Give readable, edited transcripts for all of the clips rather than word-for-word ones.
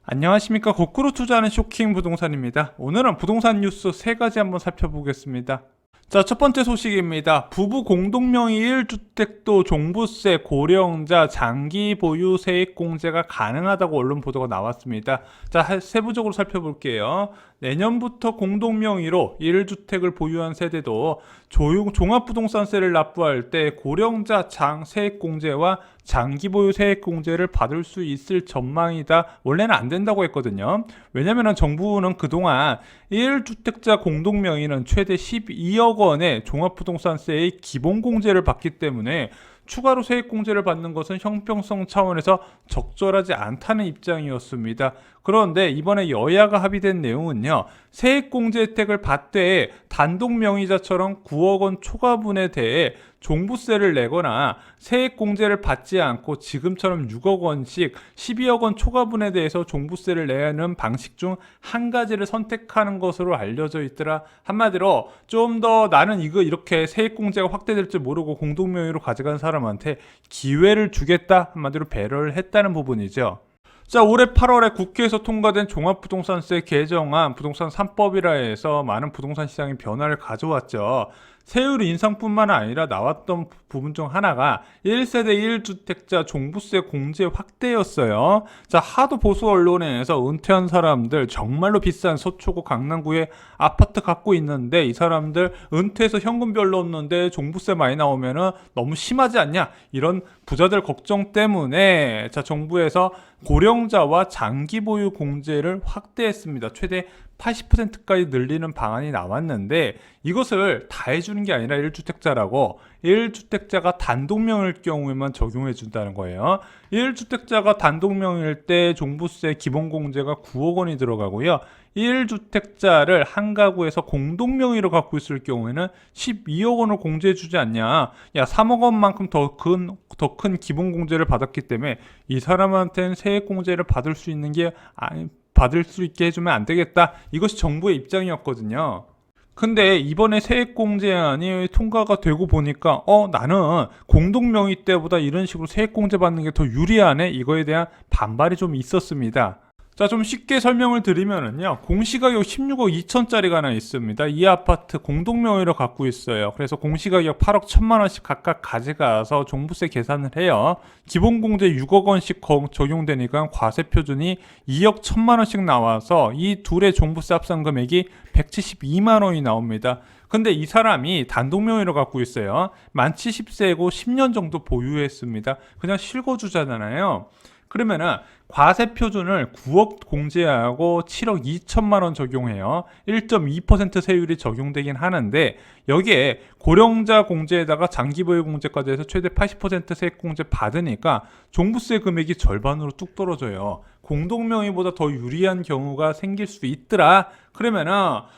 안녕하십니까. 거꾸로 투자하는 쇼킹 부동산입니다. 오늘은 부동산 뉴스 3가지 한번 살펴보겠습니다. 자, 첫 번째 소식입니다. 부부 공동명의 1주택도 종부세, 고령자, 장기 보유 세액공제가 가능하다고 언론 보도가 나왔습니다. 자, 세부적으로 살펴볼게요. 내년부터 공동명의로 1주택을 보유한 세대도 종합부동산세를 납부할 때 고령자 세액공제와 장기보유 세액공제를 받을 수 있을 전망이다. 원래는 안 된다고 했거든요. 왜냐면 정부는 그동안 1주택자 공동명의는 최대 12억 원의 종합부동산세의 기본공제를 받기 때문에 추가로 세액공제를 받는 것은 형평성 차원에서 적절하지 않다는 입장이었습니다. 그런데 이번에 여야가 합의된 내용은요, 세액공제 혜택을 받되 단독명의자처럼 9억 원 초과분에 대해 종부세를 내거나 세액공제를 받지 않고 지금처럼 6억 원씩 12억 원 초과분에 대해서 종부세를 내는 방식 중 한 가지를 선택하는 것으로 알려져 있더라. 한마디로 좀 더 나는 이렇게 세액공제가 확대될 줄 모르고 공동명의로 가져간 사람한테 기회를 주겠다. 한마디로 배려를 했다는 부분이죠. 자, 올해 8월에 국회에서 통과된 종합부동산세 개정안 부동산 3법이라 해서 많은 부동산 시장의 변화를 가져왔죠. 세율 인상뿐만 아니라 나왔던 부분 중 하나가 1세대 1주택자 종부세 공제 확대였어요. 자, 하도 보수 언론에서 은퇴한 사람들 정말로 비싼 서초구 강남구에 아파트 갖고 있는데 이 사람들 은퇴해서 현금 별로 없는데 종부세 많이 나오면은 너무 심하지 않냐, 이런 부자들 걱정 때문에 자, 정부에서 고령자와 장기 보유 공제를 확대했습니다. 최대 80%까지 늘리는 방안이 나왔는데 이것을 다 해주는 게 아니라 1주택자라고 1주택자가 단독명의일 경우에만 적용해 준다는 거예요. 1주택자가 단독명의일 때 종부세 기본공제가 9억 원이 들어가고요. 1주택자를 한 가구에서 공동명의로 갖고 있을 경우에는 12억 원을 공제해 주지 않냐. 야, 3억 원만큼 더 큰 기본공제를 받았기 때문에 이 사람한테는 세액공제를 받을 수 있게 해주면 안 되겠다. 이것이 정부의 입장이었거든요. 근데 이번에 세액공제안이 통과가 되고 보니까 나는 공동명의 때보다 이런 식으로 세액공제 받는 게 더 유리하네. 이거에 대한 반발이 좀 있었습니다. 자, 좀 쉽게 설명을 드리면은요, 공시가격 16억 2천짜리가 하나 있습니다. 이 아파트 공동명의로 갖고 있어요. 그래서 공시가격 8억 1천만 원씩 각각 가져가서 종부세 계산을 해요. 기본공제 6억 원씩 적용되니까 과세표준이 2억 1천만 원씩 나와서 이 둘의 종부세 합산 금액이 172만 원이 나옵니다. 근데 이 사람이 단독명의로 갖고 있어요. 만 70세고 10년 정도 보유했습니다. 그냥 실거주자잖아요. 그러면은 과세표준을 9억 공제하고 7억 2천만 원 적용해요. 1.2% 세율이 적용되긴 하는데 여기에 고령자 공제에다가 장기보유 공제까지 해서 최대 80% 세액공제 받으니까 종부세 금액이 절반으로 뚝 떨어져요. 공동명의보다 더 유리한 경우가 생길 수 있더라. 그러면은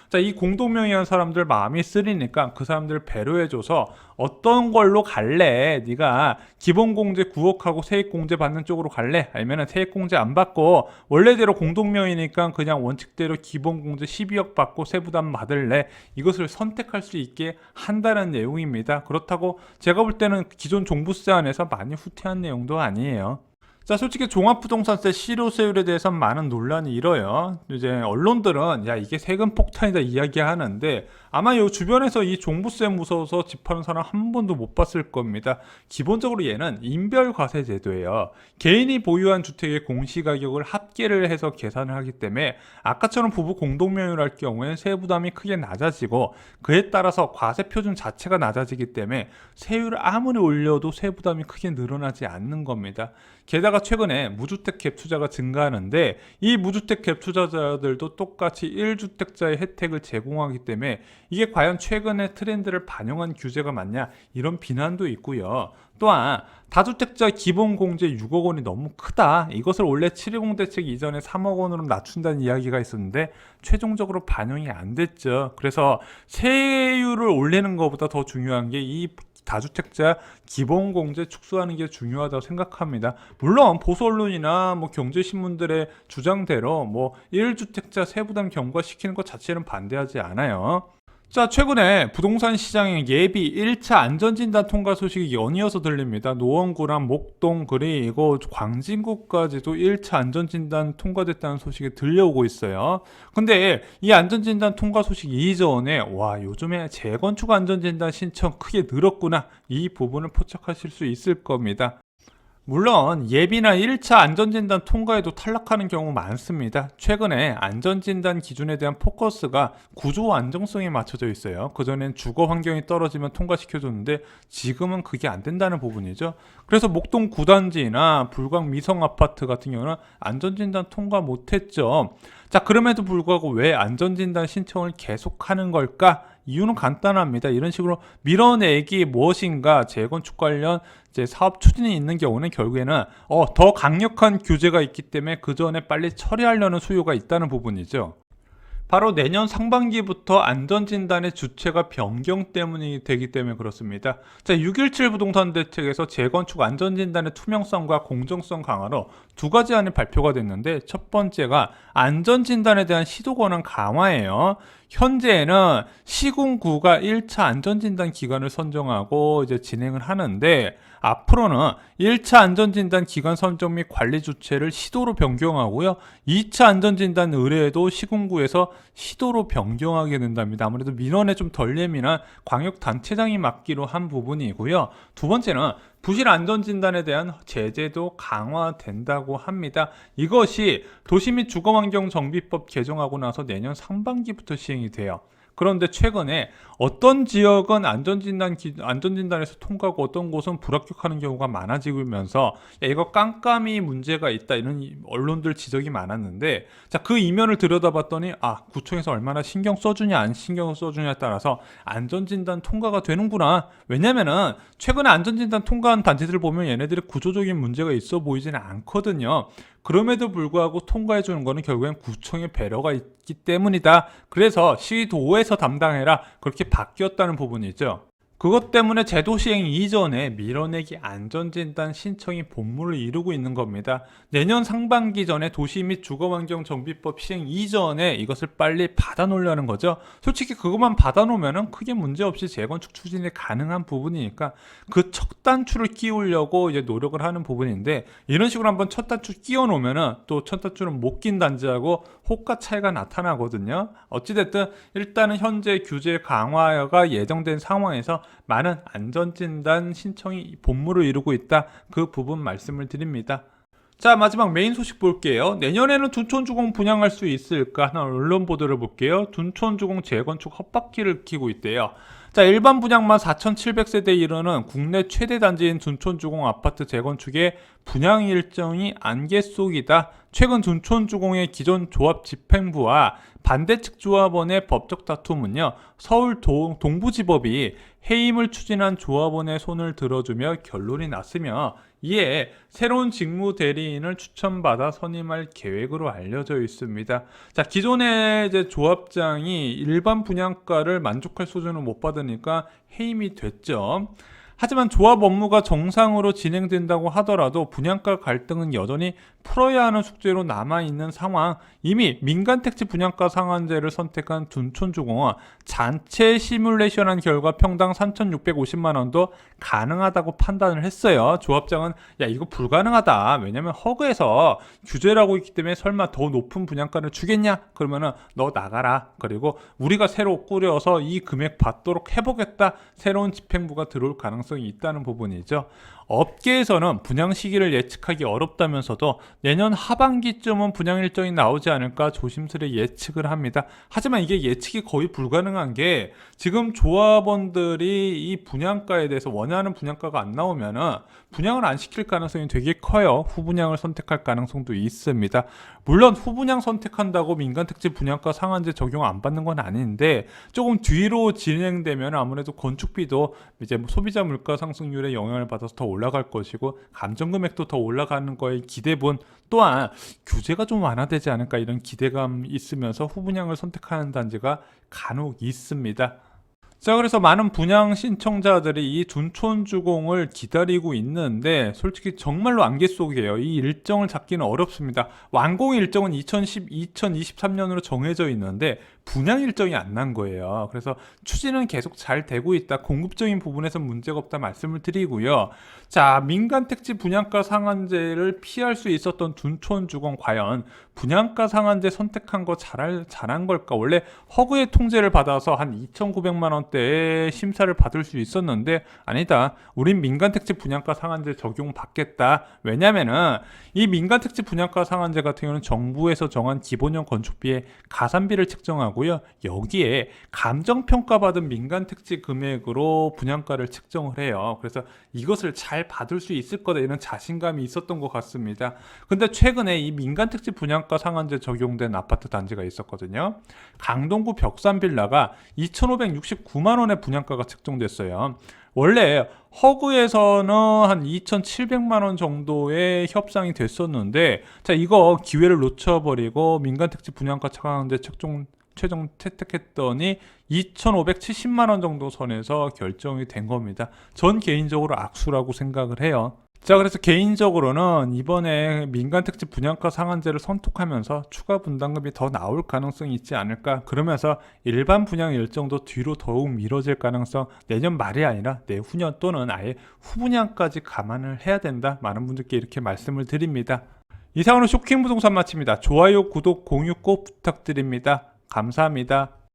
자, 이 공동명의한 사람들 마음이 쓰리니까 그 사람들을 배려해줘서 어떤 걸로 갈래? 네가 기본공제 9억하고 세액공제 받는 쪽으로 갈래? 아니면 세액공제 안 받고 원래대로 공동명의니까 그냥 원칙대로 기본공제 12억 받고 세부담 받을래? 이것을 선택할 수 있게 한다는 내용입니다. 그렇다고 제가 볼 때는 기존 종부세 안에서 많이 후퇴한 내용도 아니에요. 자, 솔직히 종합부동산세 실효세율에 대해서 많은 논란이 일어요. 이제 언론들은 야, 이게 세금 폭탄이다 이야기하는데 아마 요 주변에서 이 종부세 무서워서 집하는 사람 한 번도 못 봤을 겁니다. 기본적으로 얘는 인별과세 제도예요. 개인이 보유한 주택의 공시가격을 합계를 해서 계산을 하기 때문에 아까처럼 부부 공동명의를 할 경우에 세부담이 크게 낮아지고 그에 따라서 과세표준 자체가 낮아지기 때문에 세율을 아무리 올려도 세부담이 크게 늘어나지 않는 겁니다. 게다가 최근에 무주택 갭 투자가 증가하는데 이 무주택 갭 투자자들도 똑같이 1주택자의 혜택을 제공하기 때문에 이게 과연 최근의 트렌드를 반영한 규제가 맞냐, 이런 비난도 있고요. 또한 다주택자 기본공제 6억 원이 너무 크다. 이것을 원래 710 대책 이전에 3억 원으로 낮춘다는 이야기가 있었는데 최종적으로 반영이 안 됐죠. 그래서 세율을 올리는 것보다 더 중요한 게 이 다주택자 기본공제 축소하는 게 중요하다고 생각합니다. 물론 보수 언론이나 경제신문들의 주장대로 1주택자 세부담 경과시키는 것 자체는 반대하지 않아요. 자, 최근에 부동산 시장의 예비 1차 안전진단 통과 소식이 연이어서 들립니다. 노원구랑 목동 그리고 광진구까지도 1차 안전진단 통과됐다는 소식이 들려오고 있어요. 근데 이 안전진단 통과 소식 이전에 요즘에 재건축 안전진단 신청 크게 늘었구나, 이 부분을 포착하실 수 있을 겁니다. 물론 예비나 1차 안전진단 통과에도 탈락하는 경우 많습니다. 최근에 안전진단 기준에 대한 포커스가 구조 안정성에 맞춰져 있어요. 그전엔 주거 환경이 떨어지면 통과시켜줬는데 지금은 그게 안 된다는 부분이죠. 그래서 목동 9단지나 불광 미성 아파트 같은 경우는 안전진단 통과 못했죠. 자, 그럼에도 불구하고 왜 안전진단 신청을 계속하는 걸까? 이유는 간단합니다. 이런 식으로 밀어내기 무엇인가 재건축 관련 이제 사업 추진이 있는 경우는 결국에는 더 강력한 규제가 있기 때문에 그 전에 빨리 처리하려는 수요가 있다는 부분이죠. 바로 내년 상반기부터 안전진단의 주체가 변경 때문이 되기 때문에 그렇습니다. 자, 6.17 부동산 대책에서 재건축 안전진단의 투명성과 공정성 강화로 두 가지 안이 발표가 됐는데, 첫 번째가 안전진단에 대한 시도 권한 강화예요. 현재는 시군구가 1차 안전진단 기관을 선정하고 이제 진행을 하는데, 앞으로는 1차 안전진단 기관 선정 및 관리 주체를 시도로 변경하고요. 2차 안전진단 의뢰도 시군구에서 시도로 변경하게 된답니다. 아무래도 민원에 좀 덜 예민한 광역단체장이 맡기로 한 부분이고요. 두 번째는 부실 안전진단에 대한 제재도 강화된다고 합니다. 이것이 도시 및 주거환경정비법 개정하고 나서 내년 상반기부터 시행이 돼요. 그런데 최근에 어떤 지역은 안전진단에서 통과하고 어떤 곳은 불합격하는 경우가 많아지면서 이거 깜깜이 문제가 있다, 이런 언론들 지적이 많았는데, 자, 그 이면을 들여다봤더니 구청에서 얼마나 신경 써주냐 안 신경 써주냐에 따라서 안전진단 통과가 되는구나. 왜냐면은 최근에 안전진단 통과한 단지들 보면 얘네들이 구조적인 문제가 있어 보이지는 않거든요. 그럼에도 불구하고 통과해 주는 거는 결국엔 구청의 배려가 있기 때문이다. 그래서 시도에서 담당해라, 그렇게 바뀌었다는 부분이죠. 그것 때문에 제도 시행 이전에 밀어내기 안전진단 신청이 본물을 이루고 있는 겁니다. 내년 상반기 전에 도시 및 주거환경정비법 시행 이전에 이것을 빨리 받아놓으려는 거죠. 솔직히 그것만 받아놓으면 크게 문제없이 재건축 추진이 가능한 부분이니까 그 첫 단추를 끼우려고 이제 노력을 하는 부분인데, 이런 식으로 한번 첫 단추 끼워놓으면 또 첫 단추는 못 낀 단지하고 호가 차이가 나타나거든요. 어찌됐든 일단은 현재 규제 강화가 예정된 상황에서 많은 안전진단 신청이 본물을 이루고 있다, 그 부분 말씀을 드립니다. 자, 마지막 메인 소식 볼게요. 내년에는 둔촌주공 분양할 수 있을까 하는 언론 보도를 볼게요. 둔촌주공 재건축 헛바퀴를 키고 있대요. 자, 일반 분양만 4,700세대에 이르는 국내 최대 단지인 둔촌주공 아파트 재건축의 분양 일정이 안개 속이다. 최근 둔촌주공의 기존 조합 집행부와 반대측 조합원의 법적 다툼은요, 서울 동부지법이 해임을 추진한 조합원의 손을 들어주며 결론이 났으며, 이에 새로운 직무 대리인을 추천받아 선임할 계획으로 알려져 있습니다. 자, 기존의 이제 조합장이 일반 분양가를 만족할 수준을 못 받으니까 해임이 됐죠. 하지만 조합 업무가 정상으로 진행된다고 하더라도 분양가 갈등은 여전히 풀어야 하는 숙제로 남아있는 상황. 이미 민간택지 분양가 상한제를 선택한 둔촌주공은 잔체 시뮬레이션한 결과 평당 3,650만 원도 가능하다고 판단을 했어요. 조합장은 이거 불가능하다, 왜냐면 허그에서 규제라고 있기 때문에 설마 더 높은 분양가를 주겠냐? 그러면은 너 나가라. 그리고 우리가 새로 꾸려서 이 금액 받도록 해보겠다. 새로운 집행부가 들어올 가능성이 있다는 부분이죠. 업계에서는 분양 시기를 예측하기 어렵다면서도 내년 하반기쯤은 분양 일정이 나오지 않을까 조심스레 예측을 합니다. 하지만 이게 예측이 거의 불가능한 게, 지금 조합원들이 이 분양가에 대해서 원하는 분양가가 안 나오면은 분양을 안 시킬 가능성이 되게 커요. 후분양을 선택할 가능성도 있습니다. 물론 후분양 선택한다고 민간택지 분양가 상한제 적용 안 받는 건 아닌데, 조금 뒤로 진행되면 아무래도 건축비도 이제 소비자 물가 상승률에 영향을 받아서 더 올라갈 것이고, 감정금액도 더 올라가는 거에 기대분, 또한 규제가 좀 완화되지 않을까, 이런 기대감이 있으면서 후분양을 선택하는 단지가 간혹 있습니다. 자, 그래서 많은 분양 신청자들이 이 둔촌주공을 기다리고 있는데 솔직히 정말로 안개 속이에요. 이 일정을 잡기는 어렵습니다. 완공 일정은 2023년으로 정해져 있는데 분양 일정이 안 난 거예요. 그래서 추진은 계속 잘 되고 있다. 공급적인 부분에서 문제가 없다 말씀을 드리고요. 자, 민간 택지 분양가 상한제를 피할 수 있었던 둔촌주공 과연 분양가 상한제 선택한 거 잘한 걸까? 원래 허그의 통제를 받아서 한 2,900만 원대의 심사를 받을 수 있었는데 아니다. 우린 민간 택지 분양가 상한제 적용받겠다. 왜냐면은 이 민간 택지 분양가 상한제 같은 경우는 정부에서 정한 기본형 건축비의 가산비를 측정하고요. 여기에 감정평가받은 민간 택지 금액으로 분양가를 측정을 해요. 그래서 이것을 잘 받을 수 있을 거다 이런 자신감이 있었던 것 같습니다. 근데 최근에 이 민간 택지 분양가 상한제 적용된 아파트 단지가 있었거든요. 강동구 벽산빌라가 2,569만 원의 분양가가 책정됐어요. 원래 허그에서는 한 2,700만 원 정도의 협상이 됐었는데 자, 이거 기회를 놓쳐버리고 민간택지 분양가 상한제 최종 채택했더니 2,570만 원 정도 선에서 결정이 된 겁니다. 전 개인적으로 악수라고 생각을 해요. 자, 그래서 개인적으로는 이번에 민간택지 분양가 상한제를 선톡하면서 추가 분담금이 더 나올 가능성이 있지 않을까. 그러면서 일반 분양 일정도 뒤로 더욱 미뤄질 가능성, 내년 말이 아니라 내후년 또는 아예 후분양까지 감안을 해야 된다. 많은 분들께 이렇게 말씀을 드립니다. 이상으로 쇼킹 부동산 마칩니다. 좋아요, 구독, 공유 꼭 부탁드립니다. 감사합니다.